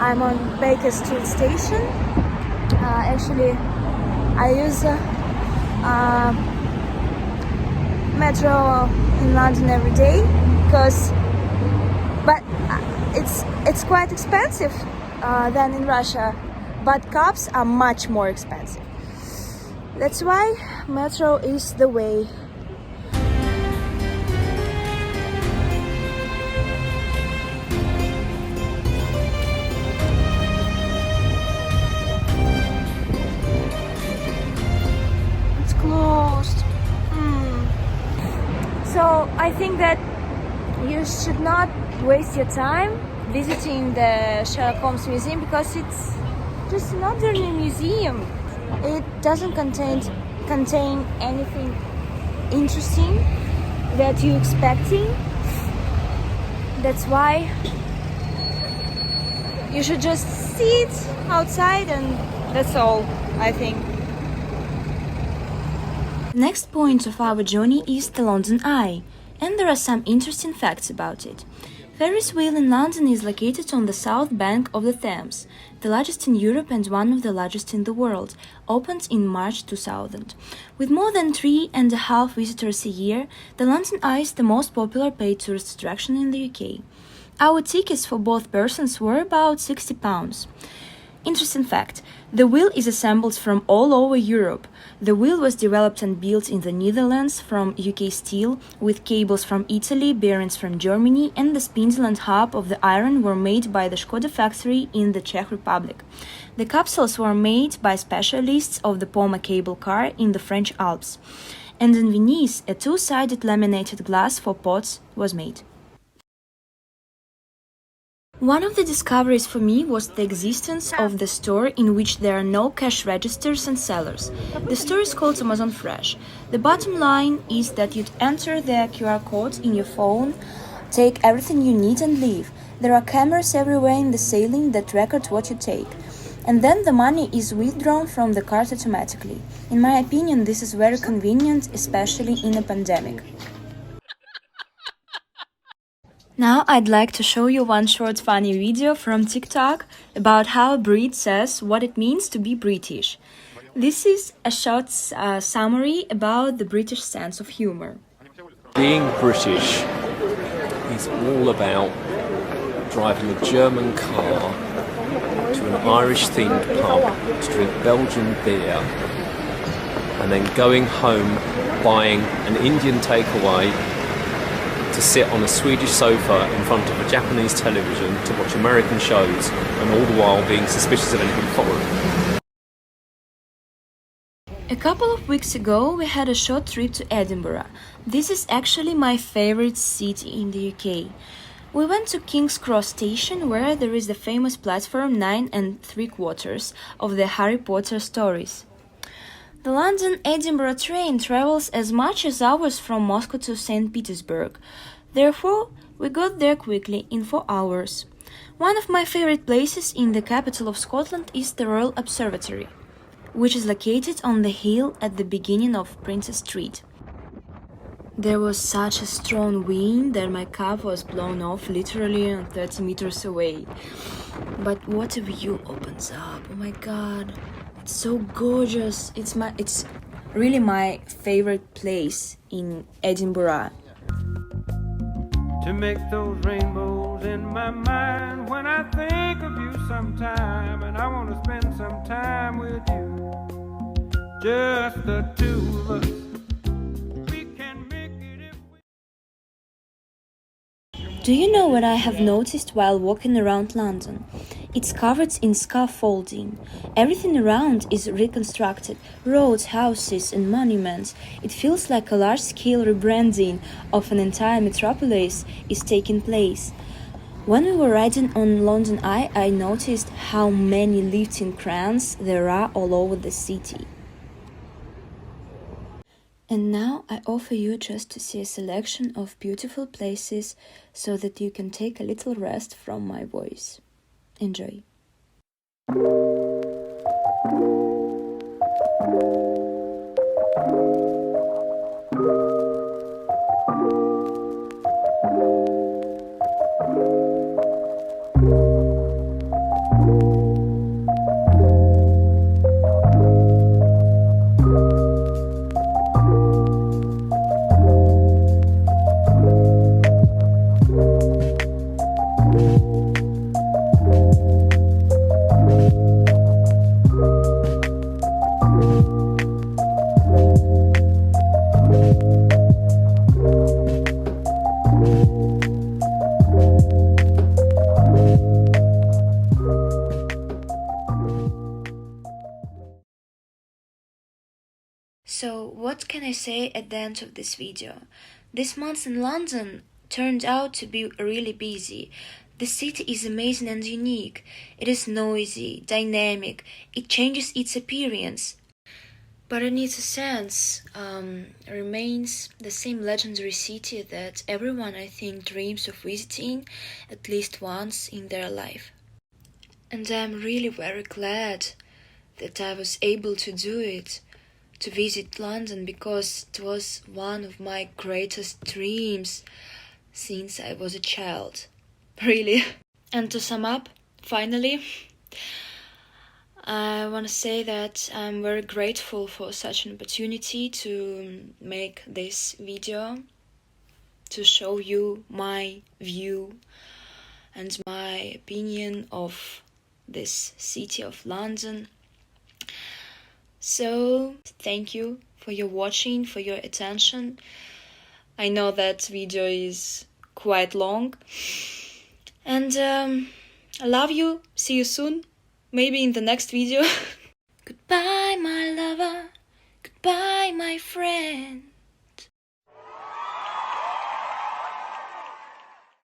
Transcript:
I'm on Baker Street station. Actually, I use metro in London every day but it's quite expensive than in Russia, but cabs are much more expensive. That's why metro is the way. It's closed. So I think that you should not waste your time visiting the Sherlock Holmes Museum because it's just an ordinary museum. It doesn't contain anything interesting that you're expecting. That's why you should just sit outside, and that's all, I think. The next point of our journey is the London Eye, and there are some interesting facts about it. Ferris wheel in London is located on the south bank of the Thames, the largest in Europe and one of the largest in the world, opened in March 2000. With more than 3.5 visitors a year, the London Eye is the most popular paid tourist attraction in the UK. Our tickets for both persons were about £60. Interesting fact, the wheel is assembled from all over Europe. The wheel was developed and built in the Netherlands from UK steel, with cables from Italy, bearings from Germany, and the spindle and hub of the iron were made by the Škoda factory in the Czech Republic. The capsules were made by specialists of the Poma cable car in the French Alps. And in Venice, a two-sided laminated glass for pots was made. One of the discoveries for me was the existence of the store in which there are no cash registers and sellers. The store is called Amazon Fresh. The bottom line is that you'd enter the QR code in your phone, take everything you need and leave. There are cameras everywhere in the ceiling that record what you take. And then the money is withdrawn from the card automatically. In my opinion, this is very convenient, especially in a pandemic. Now I'd like to show you one short funny video from TikTok about how a Brit says what it means to be British. This is a short summary about the British sense of humor. Being British is all about driving a German car to an Irish-themed pub to drink Belgian beer and then going home, buying an Indian takeaway to sit on a Swedish sofa in front of a Japanese television to watch American shows, and all the while being suspicious of anything foreign. A couple of weeks ago we had a short trip to Edinburgh. This is actually my favorite city in the UK. We went to King's Cross station, where there is the famous platform 9 3/4 of the Harry Potter stories. The London-Edinburgh train travels as much as hours from Moscow to St. Petersburg. Therefore, we got there quickly, in 4 hours. One of my favorite places in the capital of Scotland is the Royal Observatory, which is located on the hill at the beginning of Princess Street. There was such a strong wind that my cap was blown off literally 30 meters away. But what a view opens up, oh my god. It's so gorgeous. It's really my favorite place in Edinburgh. To make those rainbows in my mind when I think of you sometime, and I want to spend some time with you, just the two of us. We can make it if we... Do you know what I have noticed while walking around London? It's covered in scaffolding. Everything around is reconstructed. Roads, houses and monuments. It feels like a large-scale rebranding of an entire metropolis is taking place. When we were riding on London Eye, I noticed how many lifting crans there are all over the city. And now I offer you just to see a selection of beautiful places so that you can take a little rest from my voice. Enjoy. can I say at the end of this video? This month in London turned out to be really busy. The city is amazing and unique. It is noisy, dynamic, it changes its appearance. But in its essence, remains the same legendary city that everyone, I think, dreams of visiting at least once in their life. And I'm really very glad that I was able to do it, to visit London, because it was one of my greatest dreams since I was a child. Really. And to sum up, finally, I want to say that I'm very grateful for such an opportunity to make this video, to show you my view and my opinion of this city of London. So, thank you for your watching, for your attention. I know that video is quite long. And I love you. See you soon. Maybe in the next video. Goodbye, my lover. Goodbye, my friend.